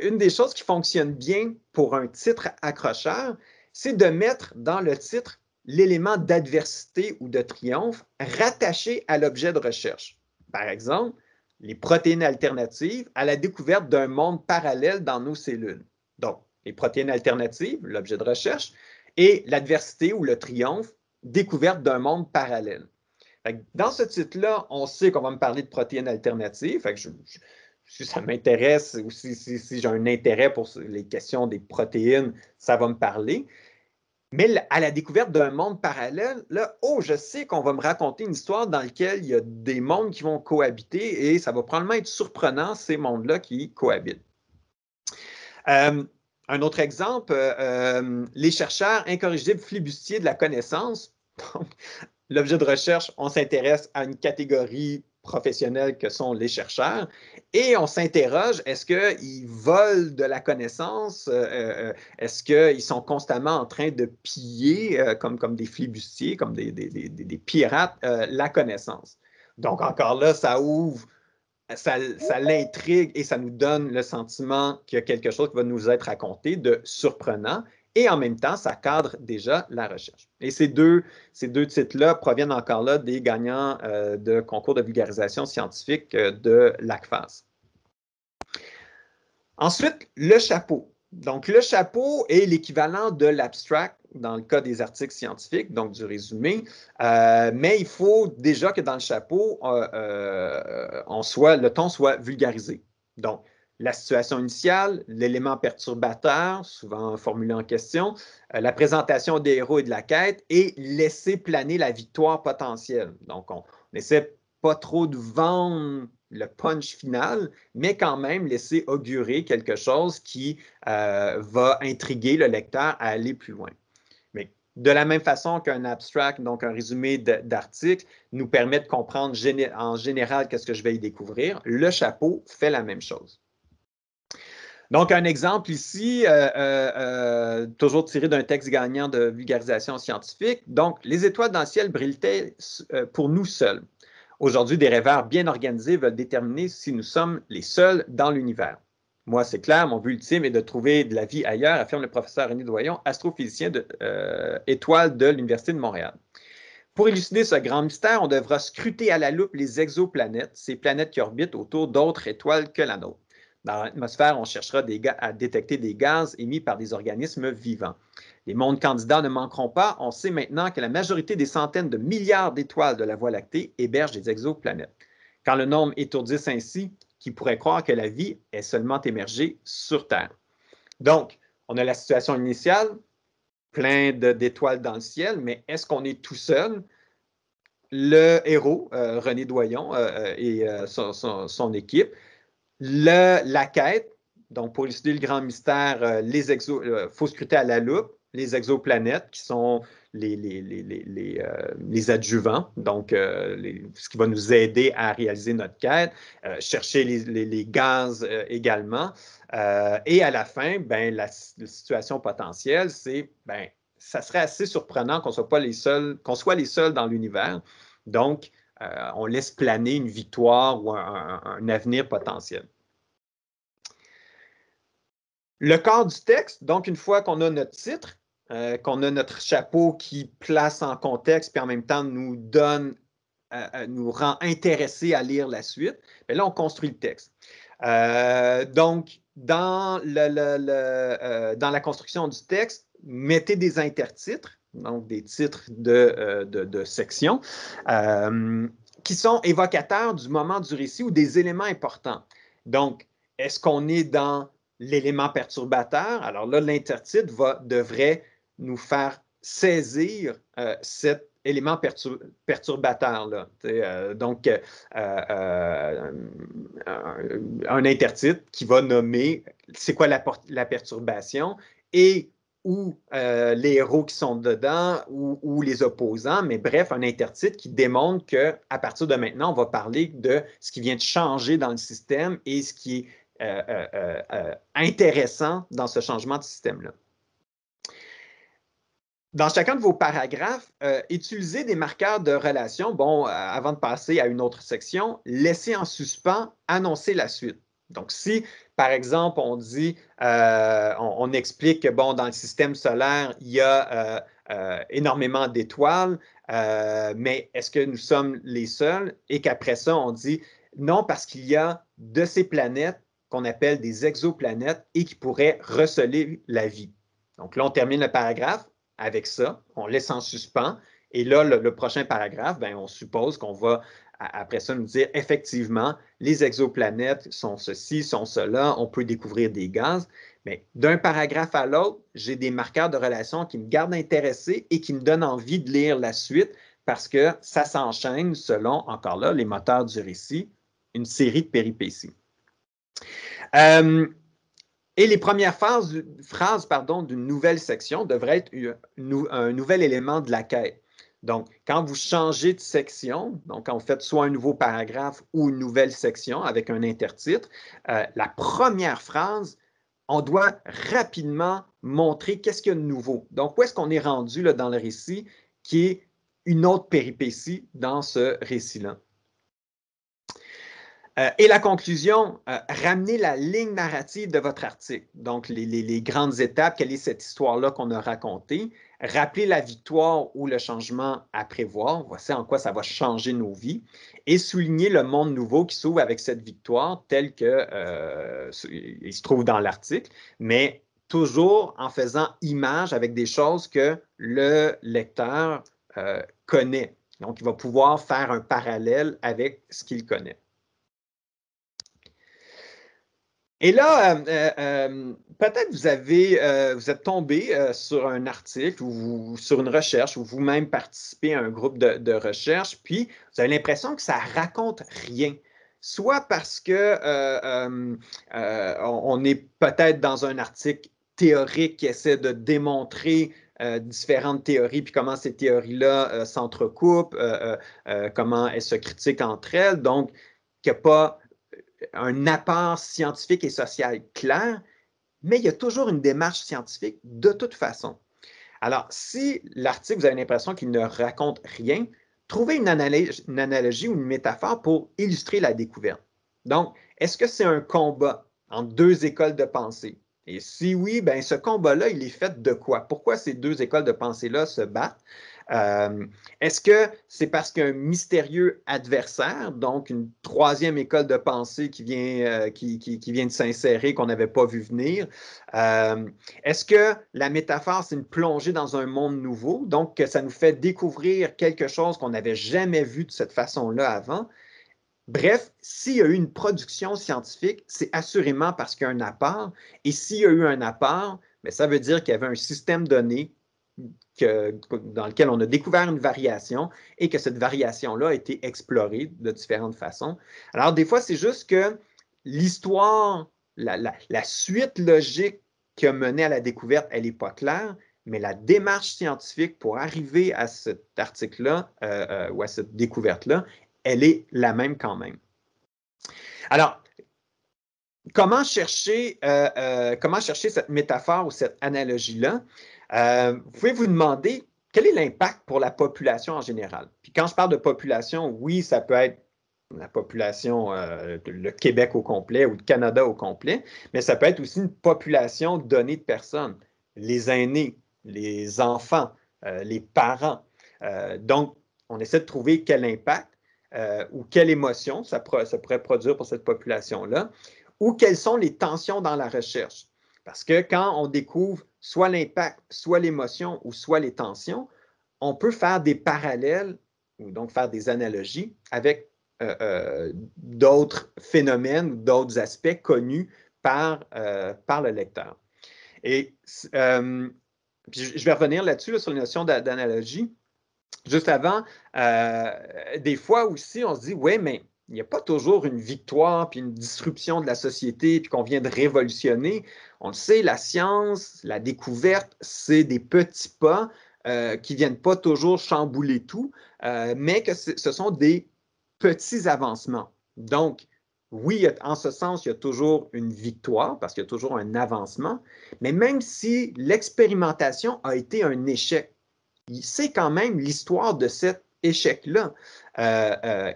une des choses qui fonctionne bien pour un titre accrocheur, c'est de mettre dans le titre l'élément d'adversité ou de triomphe rattaché à l'objet de recherche. Par exemple, les protéines alternatives à la découverte d'un monde parallèle dans nos cellules. Donc, les protéines alternatives, l'objet de recherche, et l'adversité ou le triomphe, découverte d'un monde parallèle. Dans ce titre-là, on sait qu'on va me parler de protéines alternatives. Si ça m'intéresse ou si j'ai un intérêt pour les questions des protéines, ça va me parler. Mais à la découverte d'un monde parallèle, là, je sais qu'on va me raconter une histoire dans laquelle il y a des mondes qui vont cohabiter et ça va probablement être surprenant, ces mondes-là qui cohabitent. Un autre exemple, les chercheurs incorrigibles flibustiers de la connaissance. L'objet de recherche, on s'intéresse à une catégorie professionnelle que sont les chercheurs et on s'interroge, est-ce qu'ils volent de la connaissance? Est-ce qu'ils sont constamment en train de piller, comme des flibustiers, comme des pirates, la connaissance? Donc, encore là, ça ouvre, ça l'intrigue et ça nous donne le sentiment qu'il y a quelque chose qui va nous être raconté de surprenant. Et en même temps, ça cadre déjà la recherche. Et ces deux titres-là proviennent encore là des gagnants de concours de vulgarisation scientifique de l'ACFAS. Ensuite, le chapeau. Donc, le chapeau est l'équivalent de l'abstract dans le cas des articles scientifiques, donc du résumé, mais il faut déjà que dans le chapeau, le ton soit vulgarisé. Donc, la situation initiale, l'élément perturbateur, souvent formulé en question, la présentation des héros et de la quête, et laisser planer la victoire potentielle. Donc, on essaie pas trop de vendre le punch final, mais quand même laisser augurer quelque chose qui va intriguer le lecteur à aller plus loin. Mais de la même façon qu'un abstract, donc un résumé d'article, nous permet de comprendre en général qu'est-ce que je vais y découvrir, le chapeau fait la même chose. Donc, un exemple ici, toujours tiré d'un texte gagnant de vulgarisation scientifique. Donc, les étoiles dans le ciel brillent-elles pour nous seuls? Aujourd'hui, des rêveurs bien organisés veulent déterminer si nous sommes les seuls dans l'univers. Moi, c'est clair, mon but ultime est de trouver de la vie ailleurs, affirme le professeur René Doyon, astrophysicien étoile de l'Université de Montréal. Pour élucider ce grand mystère, on devra scruter à la loupe les exoplanètes, ces planètes qui orbitent autour d'autres étoiles que la nôtre. Dans l'atmosphère, on cherchera à détecter des gaz émis par des organismes vivants. Les mondes candidats ne manqueront pas. On sait maintenant que la majorité des centaines de milliards d'étoiles de la Voie lactée hébergent des exoplanètes. Quand le nombre étourdisse ainsi, qui pourrait croire que la vie est seulement émergée sur Terre? Donc, on a la situation initiale, plein d'étoiles dans le ciel, mais est-ce qu'on est tout seul? Le héros, René Doyon et son équipe, la quête, donc pour élucider le grand mystère, faut scruter à la loupe les exoplanètes qui sont les adjuvants, donc ce qui va nous aider à réaliser notre quête, chercher les gaz également. Et à la fin, ben, la situation potentielle, c'est ça serait assez surprenant qu'on soit les seuls dans l'univers. Donc, on laisse planer une victoire ou un avenir potentiel. Le corps du texte, donc une fois qu'on a notre titre, qu'on a notre chapeau qui place en contexte, puis en même temps nous rend intéressés à lire la suite, bien là, on construit le texte. Donc, dans la construction du texte, mettez des intertitres, donc des titres de sections. qui sont évocateurs du moment du récit ou des éléments importants. Donc, est-ce qu'on est dans l'élément perturbateur? Alors là, l'intertitre devrait nous faire saisir cet élément perturbateur-là. Donc, un intertitre qui va nommer c'est quoi la perturbation et ou les héros qui sont dedans ou les opposants, mais bref, un intertitre qui démontre qu'à partir de maintenant, on va parler de ce qui vient de changer dans le système et ce qui est intéressant dans ce changement de système-là. Dans chacun de vos paragraphes, utilisez des marqueurs de relation. Bon, avant de passer à une autre section, laissez en suspens, annoncer la suite. Donc, si, par exemple, on dit, on explique que, bon, dans le système solaire, il y a énormément d'étoiles, mais est-ce que nous sommes les seuls? Et qu'après ça, on dit, non, parce qu'il y a de ces planètes qu'on appelle des exoplanètes et qui pourraient receler la vie. Donc là, on termine le paragraphe avec ça, on laisse en suspens. Et là, le prochain paragraphe, ben, on suppose qu'on va, après ça, nous dire effectivement, les exoplanètes sont ceci, sont cela, on peut découvrir des gaz. Mais d'un paragraphe à l'autre, j'ai des marqueurs de relation qui me gardent intéressé et qui me donnent envie de lire la suite parce que ça s'enchaîne selon, encore là, les moteurs du récit, une série de péripéties. Et les premières phrases d'une nouvelle section devraient être un nouvel élément de la quête. Donc, quand vous changez de section, donc quand vous faites soit un nouveau paragraphe ou une nouvelle section avec un intertitre, la première phrase, on doit rapidement montrer qu'est-ce qu'il y a de nouveau. Donc, où est-ce qu'on est rendu là, dans le récit qui est une autre péripétie dans ce récit-là. Et la conclusion, ramenez la ligne narrative de votre article. Donc, les grandes étapes, quelle est cette histoire-là qu'on a racontée? Rappelez la victoire ou le changement à prévoir. Voici en quoi ça va changer nos vies. Et soulignez le monde nouveau qui s'ouvre avec cette victoire tel qu'il se trouve dans l'article, mais toujours en faisant image avec des choses que le lecteur connaît. Donc, il va pouvoir faire un parallèle avec ce qu'il connaît. Et là, peut-être vous êtes tombé sur un article ou sur une recherche ou vous-même participez à un groupe de recherche, puis vous avez l'impression que ça raconte rien. Soit parce que on est peut-être dans un article théorique qui essaie de démontrer différentes théories, puis comment ces théories-là s'entrecoupent, comment elles se critiquent entre elles. Donc, qu'il n'y a pas un apport scientifique et social clair, mais il y a toujours une démarche scientifique de toute façon. Alors, si l'article, vous avez l'impression qu'il ne raconte rien, trouvez une analogie ou une métaphore pour illustrer la découverte. Donc, est-ce que c'est un combat entre deux écoles de pensée? Et si oui, ben ce combat-là, il est fait de quoi? Pourquoi ces deux écoles de pensée-là se battent? Est-ce que c'est parce qu'un mystérieux adversaire, donc une troisième école de pensée qui vient de s'insérer, qu'on n'avait pas vu venir? Est-ce que la métaphore, c'est une plongée dans un monde nouveau, donc que ça nous fait découvrir quelque chose qu'on n'avait jamais vu de cette façon-là avant? Bref, s'il y a eu une production scientifique, c'est assurément parce qu'il y a un apport. Et s'il y a eu un apport, bien, ça veut dire qu'il y avait un système donné dans lequel on a découvert une variation et que cette variation-là a été explorée de différentes façons. Alors, des fois, c'est juste que l'histoire, la suite logique qui a mené à la découverte, elle n'est pas claire, mais la démarche scientifique pour arriver à cet article-là ou à cette découverte-là, elle est la même quand même. Alors, comment chercher cette métaphore ou cette analogie-là? Vous pouvez vous demander quel est l'impact pour la population en général. Puis quand je parle de population, oui, ça peut être la population, le Québec au complet ou le Canada au complet, mais ça peut être aussi une population donnée de personnes, les aînés, les enfants, les parents. Donc, on essaie de trouver quel impact ou quelle émotion ça pourrait produire pour cette population-là, ou quelles sont les tensions dans la recherche. Parce que quand on découvre soit l'impact, soit l'émotion ou soit les tensions, on peut faire des parallèles ou donc faire des analogies avec d'autres phénomènes ou d'autres aspects connus par le lecteur. Et je vais revenir là-dessus, là, sur la notion d'analogie. Juste avant, des fois aussi, on se dit, oui, mais il n'y a pas toujours une victoire puis une disruption de la société puis qu'on vient de révolutionner. On le sait, la science, la découverte, c'est des petits pas qui ne viennent pas toujours chambouler tout, mais que ce sont des petits avancements. Donc, oui, en ce sens, il y a toujours une victoire parce qu'il y a toujours un avancement, mais même si l'expérimentation a été un échec, c'est quand même l'histoire de cet échec-là.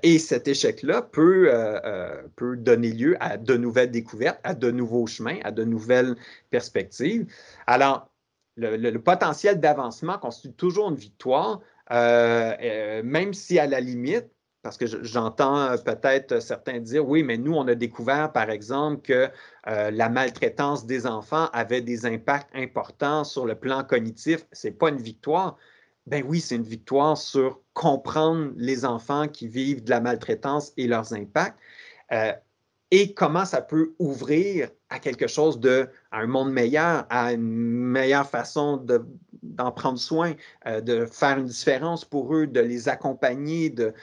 Et cet échec-là peut donner lieu à de nouvelles découvertes, à de nouveaux chemins, à de nouvelles perspectives. Alors, le potentiel d'avancement constitue toujours une victoire, même si à la limite, parce que j'entends peut-être certains dire, oui, mais nous, on a découvert, par exemple, que la maltraitance des enfants avait des impacts importants sur le plan cognitif. Ce n'est pas une victoire. Ben oui, c'est une victoire sur comprendre les enfants qui vivent de la maltraitance et leurs impacts. Et comment ça peut ouvrir à quelque chose à un monde meilleur, à une meilleure façon d'en prendre soin, de faire une différence pour eux, de les accompagner, de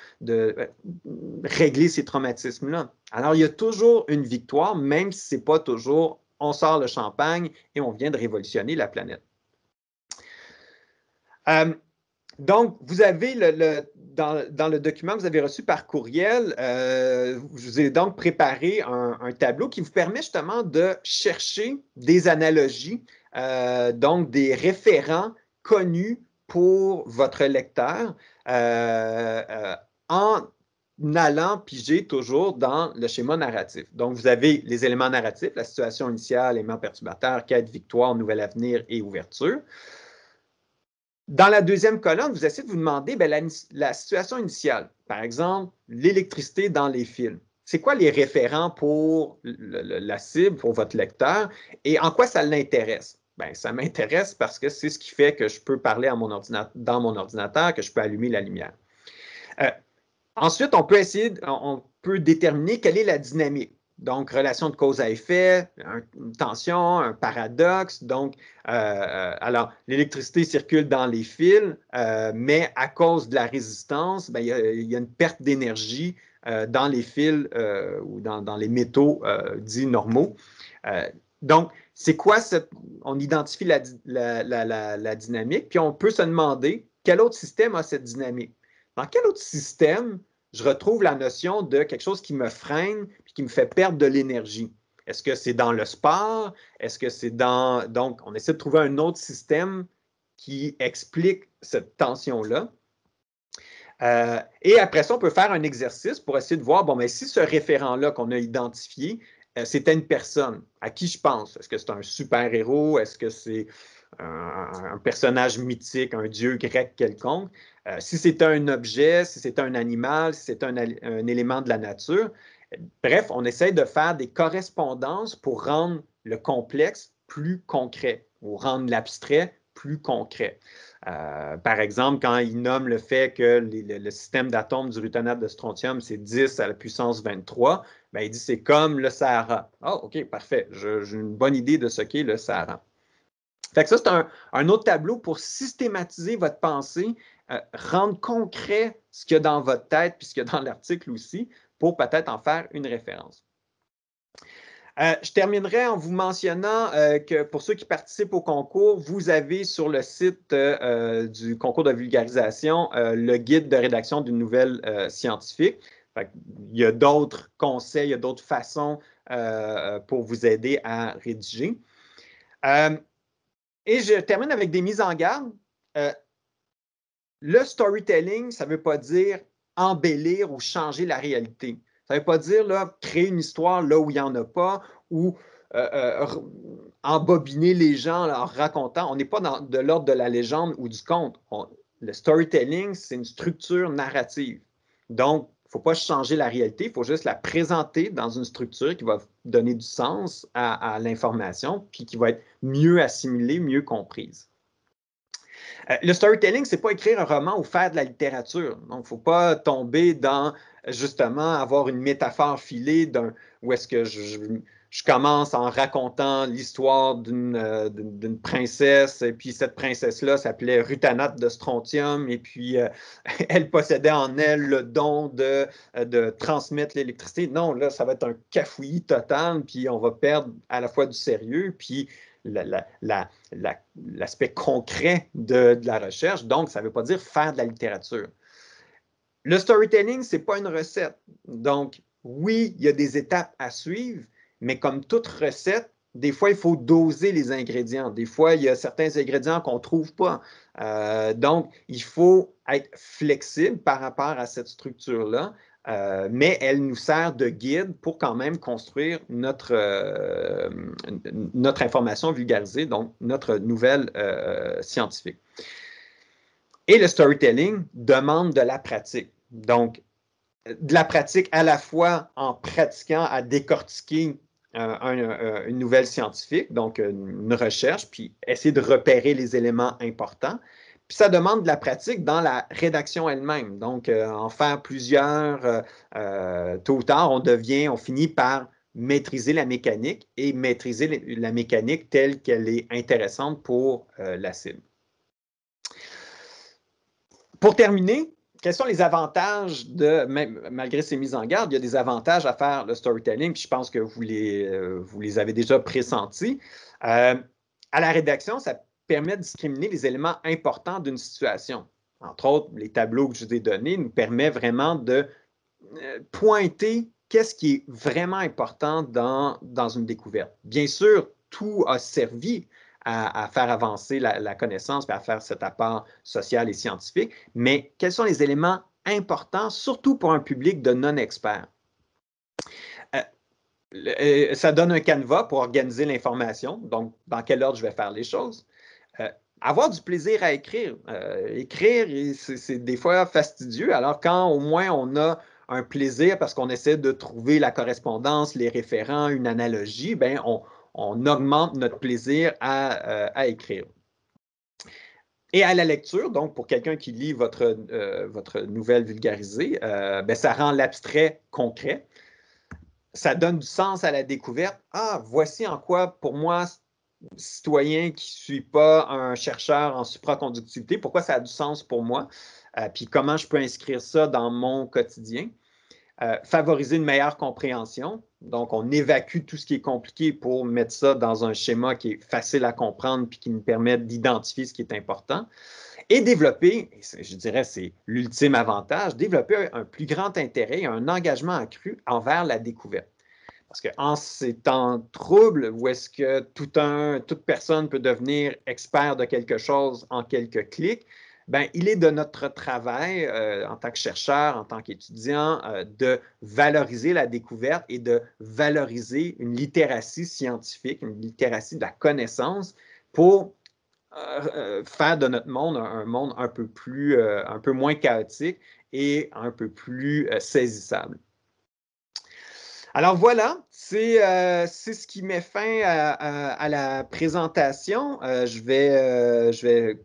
régler ces traumatismes-là. Alors, il y a toujours une victoire, même si ce n'est pas toujours on sort le champagne et on vient de révolutionner la planète. Donc, vous avez dans le document que vous avez reçu par courriel, je vous ai donc préparé un tableau qui vous permet justement de chercher des analogies, donc des référents connus pour votre lecteur en allant piger toujours dans le schéma narratif. Donc, vous avez les éléments narratifs, la situation initiale, élément perturbateur, quête, victoire, nouvel avenir et ouverture. Dans la deuxième colonne, vous essayez de vous demander la situation initiale. Par exemple, l'électricité dans les fils. C'est quoi les référents pour la cible, pour votre lecteur, et en quoi ça l'intéresse? Bien, ça m'intéresse parce que c'est ce qui fait que je peux parler dans mon ordinateur, que je peux allumer la lumière. Ensuite, on peut déterminer quelle est la dynamique. Donc, relation de cause à effet, une tension, un paradoxe. Donc, alors, l'électricité circule dans les fils, mais à cause de la résistance, bien, il y a une perte d'énergie dans les fils ou dans les métaux dits normaux. Donc, c'est quoi on identifie la dynamique, puis on peut se demander quel autre système a cette dynamique. Dans quel autre système je retrouve la notion de quelque chose qui me freine et qui me fait perdre de l'énergie? Est-ce que c'est dans le sport? Est-ce que c'est dans... Donc, on essaie de trouver un autre système qui explique cette tension-là. Et après ça, on peut faire un exercice pour essayer de voir, bon, mais si ce référent-là qu'on a identifié, c'était une personne, à qui je pense? Est-ce que c'est un super-héros? Est-ce que c'est un personnage mythique, un dieu grec quelconque? Si c'est un objet, si c'est un animal, si c'est un élément de la nature. Bref, on essaie de faire des correspondances pour rendre le complexe plus concret ou rendre l'abstrait plus concret. Par exemple, quand il nomme le fait que le système d'atomes du ruthonate de strontium, c'est 10 à la puissance 23, bien, il dit c'est comme le Sahara. Ah, OK, parfait. J'ai une bonne idée de ce qu'est le Sahara. Fait que ça, c'est un autre tableau pour systématiser votre pensée, rendre concret ce qu'il y a dans votre tête puis ce qu'il y a dans l'article aussi, pour peut-être en faire une référence. Je terminerai en vous mentionnant que pour ceux qui participent au concours, vous avez sur le site du concours de vulgarisation le guide de rédaction d'une nouvelle scientifique. Il y a d'autres conseils, il y a d'autres façons pour vous aider à rédiger. Et je termine avec des mises en garde. Le storytelling, ça ne veut pas dire embellir ou changer la réalité. Ça ne veut pas dire là, créer une histoire là où il n'y en a pas ou embobiner les gens en leur racontant. On n'est pas de l'ordre de la légende ou du conte. Le storytelling, c'est une structure narrative. Donc, il ne faut pas changer la réalité, il faut juste la présenter dans une structure qui va donner du sens à l'information puis qui va être mieux assimilée, mieux comprise. Le storytelling, c'est pas écrire un roman ou faire de la littérature. Donc, il ne faut pas tomber dans, justement, avoir une métaphore filée où est-ce que je commence en racontant l'histoire d'une princesse, et puis cette princesse-là s'appelait Rutanate de Strontium, et puis elle possédait en elle le don de transmettre l'électricité. Non, là, ça va être un cafouillis total, puis on va perdre à la fois du sérieux, puis l'aspect concret de la recherche. Donc, ça ne veut pas dire faire de la littérature. Le storytelling, ce n'est pas une recette. Donc, oui, il y a des étapes à suivre, mais comme toute recette, des fois, il faut doser les ingrédients. Des fois, il y a certains ingrédients qu'on ne trouve pas. Donc, il faut être flexible par rapport à cette structure-là, mais elle nous sert de guide pour quand même construire notre information vulgarisée, donc notre nouvelle scientifique. Et le storytelling demande de la pratique. Donc, de la pratique à la fois en pratiquant à décortiquer une nouvelle scientifique, donc une recherche, puis essayer de repérer les éléments importants. Puis ça demande de la pratique dans la rédaction elle-même. Donc, en faire plusieurs, tôt ou tard, on finit par maîtriser la mécanique et maîtriser la mécanique telle qu'elle est intéressante pour la cible. Pour terminer, quels sont les avantages malgré ces mises en garde, il y a des avantages à faire le storytelling, puis je pense que vous les avez déjà pressentis. À la rédaction, ça permet de discriminer les éléments importants d'une situation. Entre autres, les tableaux que je vous ai donnés nous permettent vraiment de pointer qu'est-ce qui est vraiment important dans une découverte. Bien sûr, tout a servi à faire avancer la connaissance et à faire cet apport social et scientifique, mais quels sont les éléments importants, surtout pour un public de non-experts? Ça donne un canevas pour organiser l'information, donc dans quel ordre je vais faire les choses. Avoir du plaisir à écrire. Écrire, c'est des fois fastidieux, alors quand au moins on a un plaisir parce qu'on essaie de trouver la correspondance, les référents, une analogie, bien, on augmente notre plaisir à écrire. Et à la lecture, donc pour quelqu'un qui lit votre nouvelle vulgarisée, bien, ça rend l'abstrait concret. Ça donne du sens à la découverte. Ah, voici en quoi, pour moi, citoyen qui ne suis pas un chercheur en supraconductivité, pourquoi ça a du sens pour moi, puis comment je peux inscrire ça dans mon quotidien. Favoriser une meilleure compréhension. Donc, on évacue tout ce qui est compliqué pour mettre ça dans un schéma qui est facile à comprendre puis qui nous permet d'identifier ce qui est important. Et développer, je dirais, c'est l'ultime avantage, développer un plus grand intérêt, un engagement accru envers la découverte. Parce qu'en ces temps troubles, où est-ce que toute personne peut devenir expert de quelque chose en quelques clics, bien, il est de notre travail en tant que chercheur, en tant qu'étudiant, de valoriser la découverte et de valoriser une littératie scientifique, une littératie de la connaissance pour faire de notre monde un monde un peu moins chaotique et un peu plus saisissable. Alors voilà, c'est ce qui met fin à la présentation. Je vais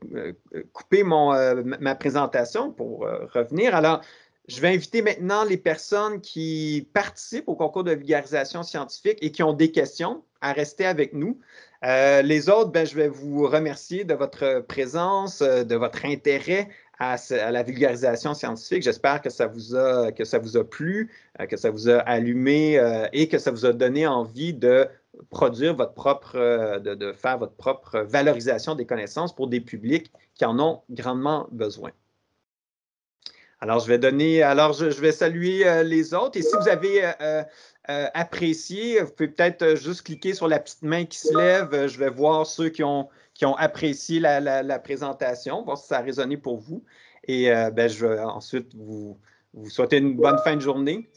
couper ma présentation pour revenir. Alors, je vais inviter maintenant les personnes qui participent au concours de vulgarisation scientifique et qui ont des questions à rester avec nous. Les autres, ben, je vais vous remercier de votre présence, de votre intérêt à la vulgarisation scientifique. J'espère que ça vous a plu, que ça vous a allumé et que ça vous a donné envie de produire de faire votre propre valorisation des connaissances pour des publics qui en ont grandement besoin. Alors, je vais saluer les autres. Et si vous avez apprécié, vous pouvez peut-être juste cliquer sur la petite main qui se lève. Je vais voir ceux qui ont apprécié la présentation, voir si ça a résonné pour vous. Et ben, je vais ensuite vous souhaiter une bonne fin de journée.